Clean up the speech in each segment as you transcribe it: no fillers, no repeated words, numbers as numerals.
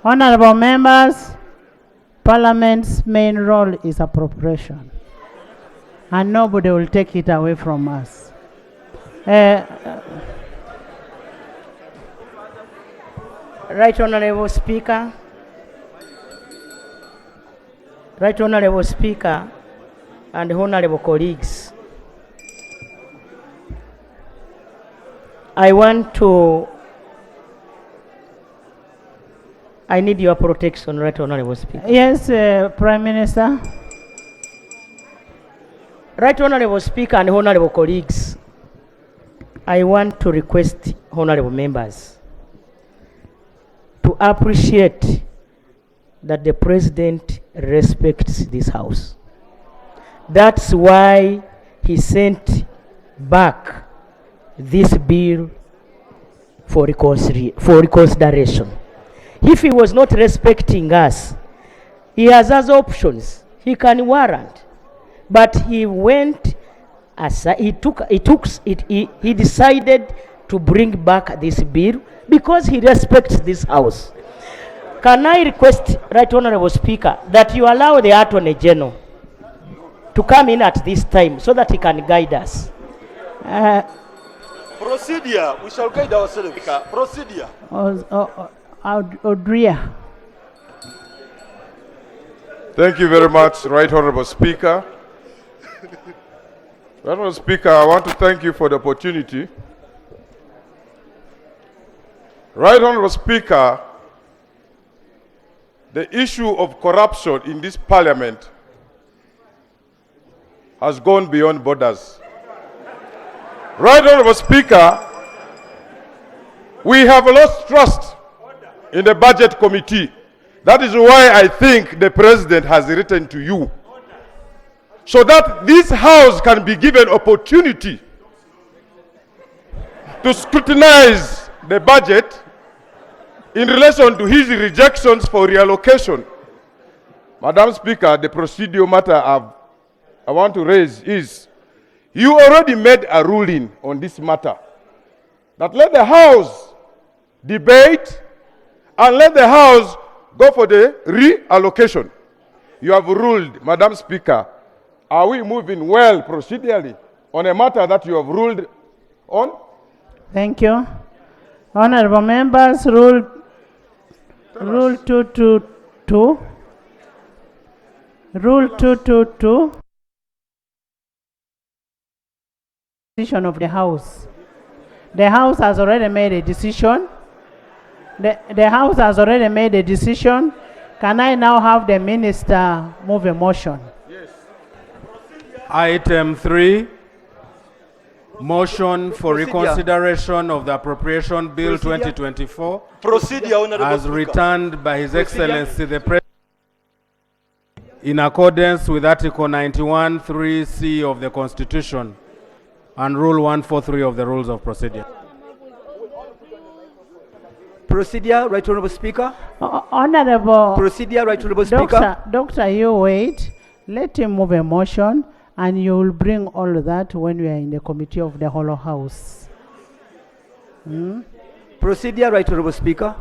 Honorable members, Parliament's main role is appropriation, and nobody will take it away from us. Right Honorable Speaker, Right Honorable Speaker and Honorable colleagues, I need your protection, Right Honorable Speaker. Yes, Prime Minister. Right Honorable Speaker and Honorable colleagues, I want to request Honorable members to appreciate that the President respects this House. That's why he sent back this bill for reconsideration. If he was not respecting us, he has other options. He can warrant. But he went aside, he decided to bring back this bill because he respects this House. Can I request, Right Honorable Speaker, that you allow the Attorney General to come in at this time so that he can guide us? Procedure, we shall guide ourselves. Procedure. Odria. Thank you very much, Right Honorable Speaker. Right Honorable Speaker, I want to thank you for the opportunity. Right Honorable Speaker, the issue of corruption in this Parliament has gone beyond borders. Right Honorable Speaker, we have lost trust in the Budget Committee. That is why I think the President has written to you, so that this House can be given opportunity to scrutinize the budget in relation to his rejections for reallocation. Madam Speaker, the procedural matter I want to raise is, you already made a ruling on this matter, that let the House debate and let the House go for the reallocation. You have ruled, Madam Speaker. Are we moving well procedurally on a matter that you have ruled on? Thank you. Honorable members, Rule 222. Rule 222. Decision of the House. The House has already made a decision. The House has already made a decision. Can I now have the Minister move a motion? Yes. Item 3, motion for reconsideration of the Appropriation Bill 2024 Procedure, Honorable as Speaker. returned by His Excellency the President in accordance with Article 91(3)(c) of the Constitution and Rule 143 of the Rules of Procedure. Procedure, Right Honorable Speaker. Honorable Procedure, Right Honorable Speaker. Doctor, you wait. Let him move a motion, and you will bring all that when we are in the committee of the whole House. Procedure, Right Honorable Speaker.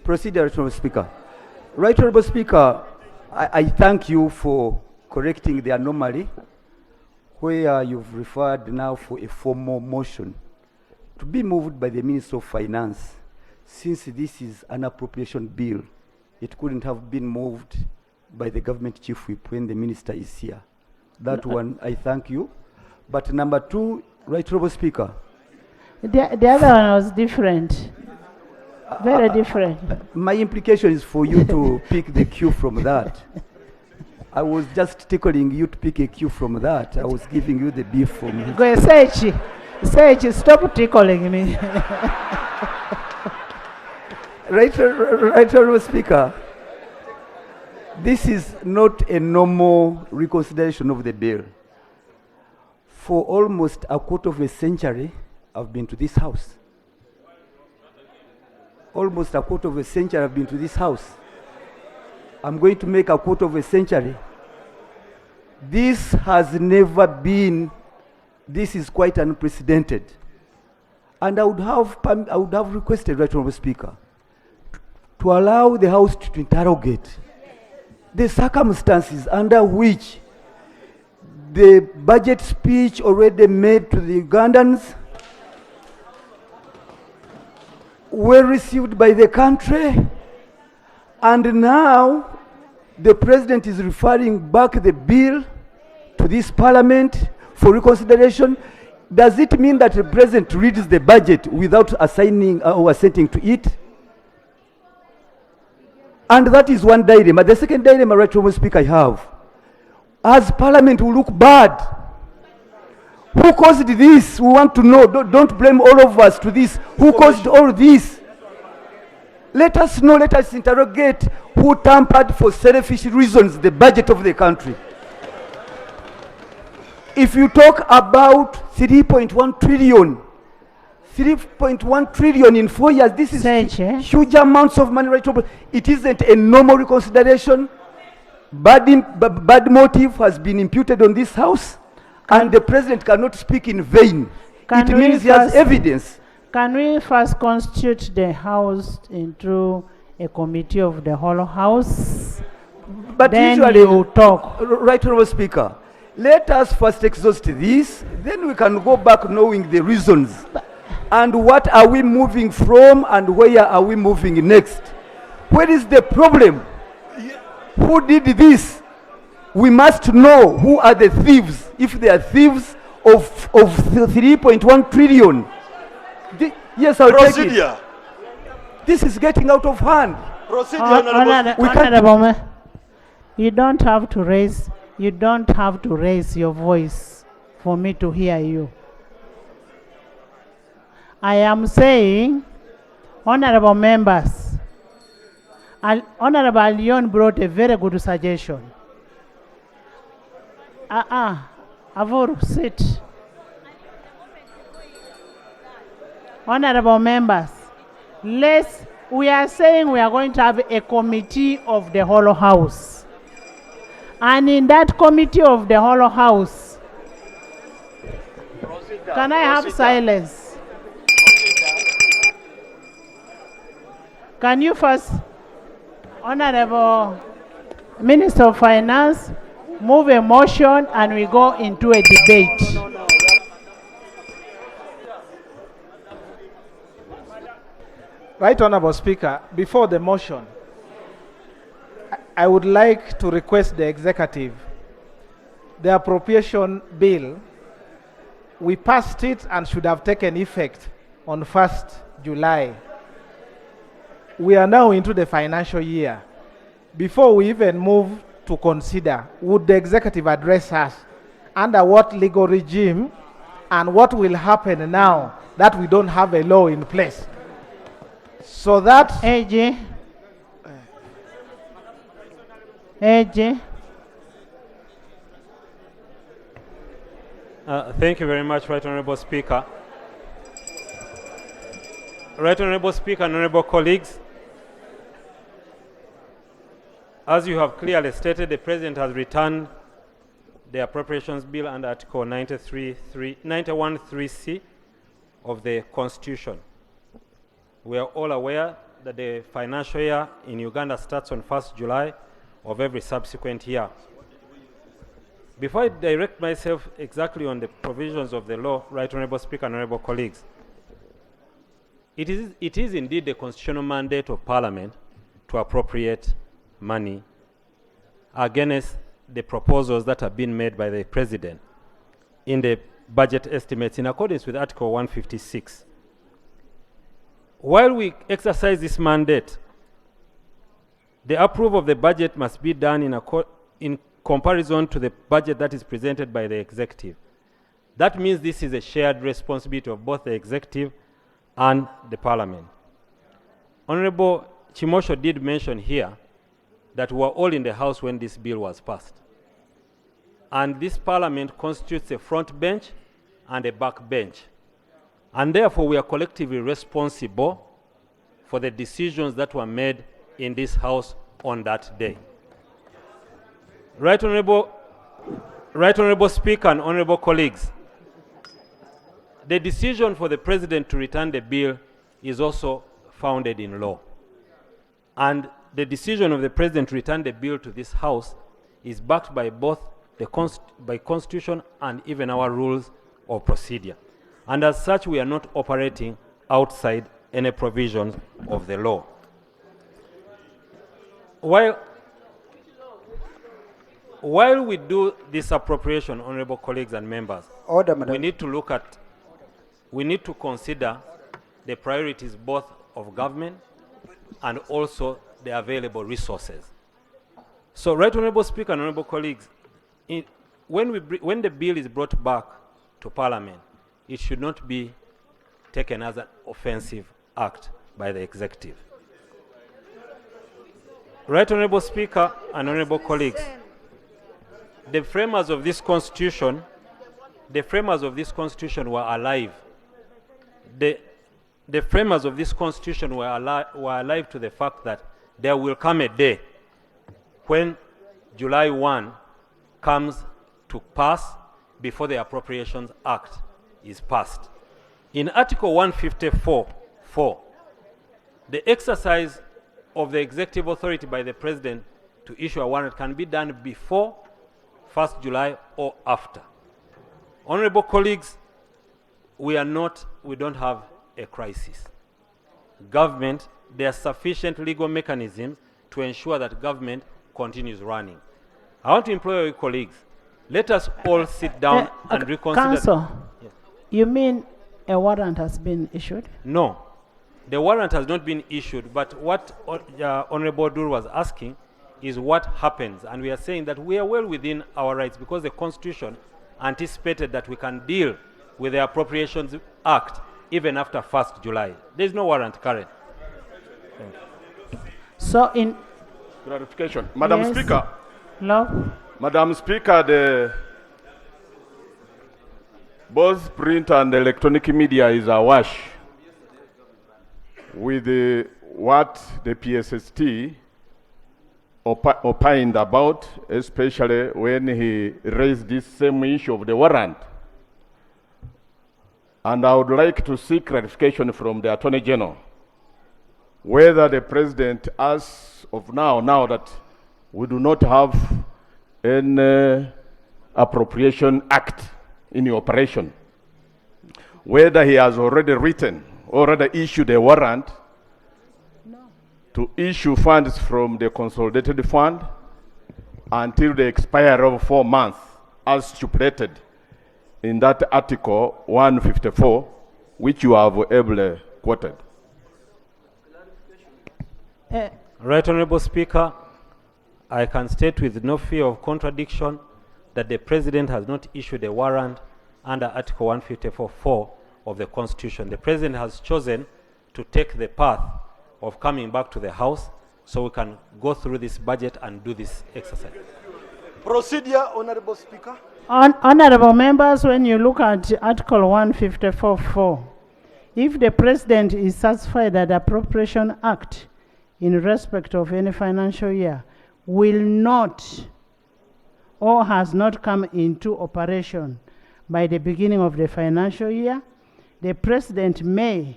Procedure, Right Honorable Speaker. Right Honorable Speaker, I thank you for correcting the anomaly where you've referred now for a formal motion to be moved by the Minister of Finance. Since this is an appropriation bill, it couldn't have been moved by the government chief whip when the minister is here. That one, I thank you. But number 2, Right Honorable Speaker. The other one was different. Very different. My implication is for you to pick the cue from that. I was just tickling you to pick a cue from that. I was giving you the beef from it. Go Sechi, stop tickling me. Right Honorable Speaker, this is not a normal reconsideration of the bill. For almost a quarter of a century, I've been to this House. Almost a quarter of a century I've been to this House. I'm going to make a quarter of a century. This has never been, this is quite unprecedented. And I would have requested, Right Honorable Speaker, to allow the House to interrogate the circumstances under which the budget speech already made to the Ugandans were received by the country, and now the president is referring back the bill to this parliament for reconsideration. Does it mean that the president reads the budget without assigning or assenting to it? And that is one dilemma. The second dilemma, Right Honourable Speaker, I have. As parliament will look bad. Who caused this? We want to know. Don't blame all of us to this. Who caused all this? Let us know, let us interrogate who tampered for selfish reasons the budget of the country. If you talk about 3.1 trillion, 3.1 trillion in 4 years, this is huge amounts of money. Right? It isn't a normal reconsideration. Bad motive has been imputed on this house, and the president cannot speak in vain. It means he has evidence. Can we first constitute the house into a committee of the whole house? But then usually, you talk. Right Honourable Speaker, let us first exhaust this, then we can go back knowing the reasons. And what are we moving from, and where are we moving next? Where is the problem? Who did this? We must know who are the thieves, if they are thieves of 3.1 trillion. Yes, I'll take it. This is getting out of hand. Honorable, you don't have to raise your voice for me to hear you. I am saying, honorable members, Honorable Leon brought a very good suggestion. Avur, sit. Honorable members, we are saying we are going to have a committee of the whole house. And in that committee of the whole house, can I have silence? Can you first, Honorable Minister of Finance, move a motion and we go into a debate? Right Honourable Speaker, before the motion, I would like to request the executive, the appropriation bill, we passed it and should have taken effect on 1st July. We are now into the financial year. Before we even move to consider, would the executive address us under what legal regime and what will happen now that we don't have a law in place? So that... AJ. Thank you very much, Right Honourable Speaker. Right Honourable Speaker and Honourable colleagues, as you have clearly stated, the President has returned the Appropriations Bill under Article 91.3c of the Constitution. We are all aware that the financial year in Uganda starts on 1st July of every subsequent year. Before I direct myself exactly on the provisions of the law, Right Honourable Speaker and Honourable colleagues, it is indeed the constitutional mandate of Parliament to appropriate money against the proposals that have been made by the President in the budget estimates in accordance with Article 156. While we exercise this mandate, the approval of the budget must be done in comparison to the budget that is presented by the executive. That means this is a shared responsibility of both the executive and the Parliament. Honourable Chimosho did mention here that we were all in the House when this bill was passed. And this Parliament constitutes a front bench and a back bench. And therefore, we are collectively responsible for the decisions that were made in this House on that day. Right Honourable Speaker and Honourable colleagues, the decision for the President to return the bill is also founded in law. And the decision of the President to return the bill to this House is backed by both the by Constitution and even our rules of procedure. And as such, we are not operating outside any provisions of the law. While we do this appropriation, honorable colleagues and members, Order, Madam. we need to consider the priorities both of government and also the available resources. So, Right Honorable Speaker and honorable colleagues, when the bill is brought back to Parliament, it should not be taken as an offensive act by the executive. Right Honorable Speaker and honorable colleagues, the framers of this constitution were alive. The framers of this constitution were alive to the fact that there will come a day when July 1 comes to pass before the Appropriations Act is passed. In Article 154(4), the exercise of the executive authority by the President to issue a warrant can be done before 1st July or after. Honorable colleagues, we don't have a crisis. Government, there are sufficient legal mechanisms to ensure that government continues running. I want to implore your colleagues, let us all sit down and reconsider. Counsel, Yes. you mean a warrant has been issued? No, the warrant has not been issued, but what Honorable Dur was asking is what happens, and we are saying that we are well within our rights because the Constitution anticipated that we can deal with the Appropriations Act even after 1st July. There is no warrant current. So in Clarification. Madam Yes. Speaker, law, Madam Speaker, both print and electronic media is awash with what the PSST opined about, especially when he raised this same issue of the warrant. And I would like to seek clarification from the Attorney General whether the President, as of now that we do not have an appropriation act in operation, whether he has already written, already issued a warrant to issue funds from the consolidated fund until the expiry of 4 months, as stipulated in that Article 154, which you have ably quoted. Right Honorable Speaker, I can state with no fear of contradiction that the President has not issued a warrant under Article 154(4) of the Constitution. The President has chosen to take the path of coming back to the House so we can go through this budget and do this exercise. Procedure, Honorable Speaker. Honorable members, when you look at Article 154(4), if the President is satisfied that the Appropriation Act in respect of any financial year will not or has not come into operation by the beginning of the financial year, the President may,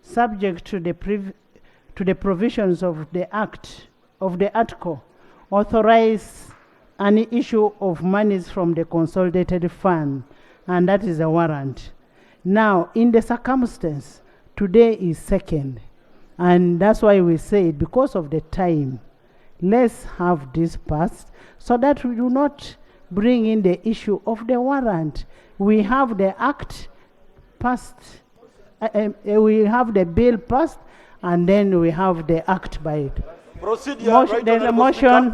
subject to the provisions of the article, authorize an issue of monies from the consolidated fund, and that is a warrant. Now, in the circumstance, today is 2nd, and that's why we say, because of the time, let's have this passed so that we do not bring in the issue of the warrant. We have the act passed, we have the bill passed, and then we have the act by it. Procedure, right There's a Honorable Speaker. motion